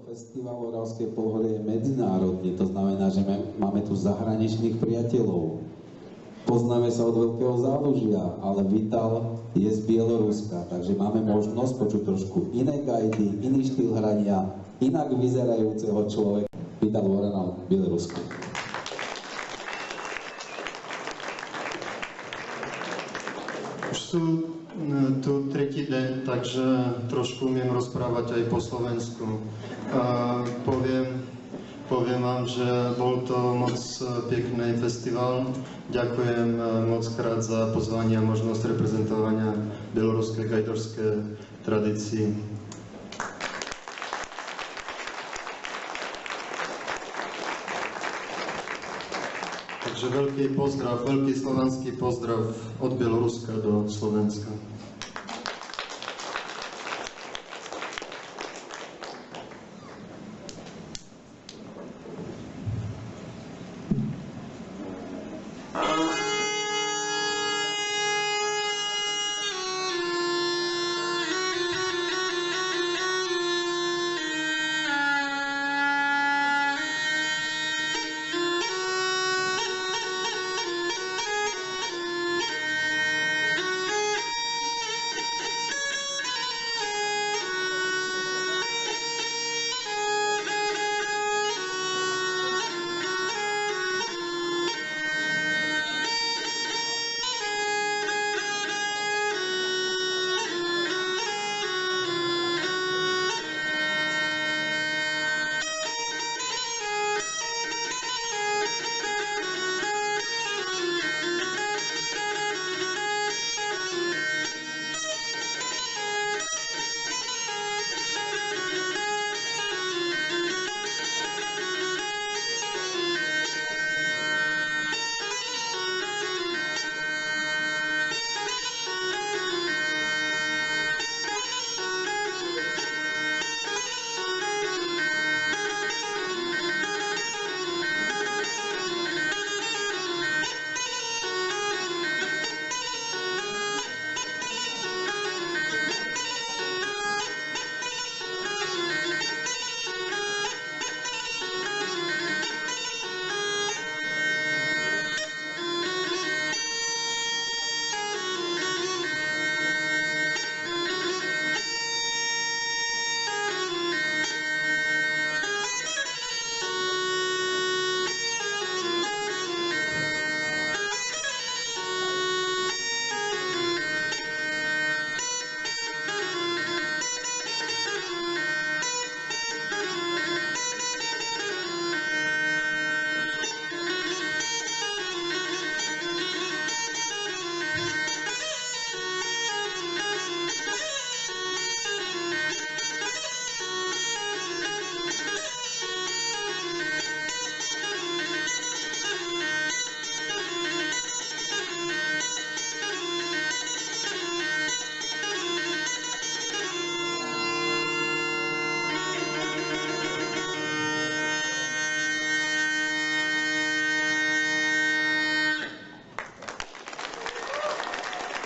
festival Oravské polhorie je medzinárodný, to znamená, že máme tu zahraničných priateľov. Poznáme sa od veľkého zálužia, ale Vital je z Bieloruska, takže máme možnosť počuť trošku iné gajdy, iný štýl hrania, inak vyzerajúceho človeka. Vital Voranov, Bielorusko. Už sú tu tretí deň, takže trošku umiem rozprávať aj po slovensku. Poviem vám, že bol to moc pekný festival. Ďakujem moc krát za pozvanie a možnosť reprezentovania bieloruskej gajdorskej tradícii. Takže veľký slovanský pozdrav od Bieloruska do Slovenska.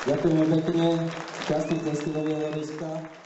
Ďakujeme pekne, šťastný cesty do Bieloruska.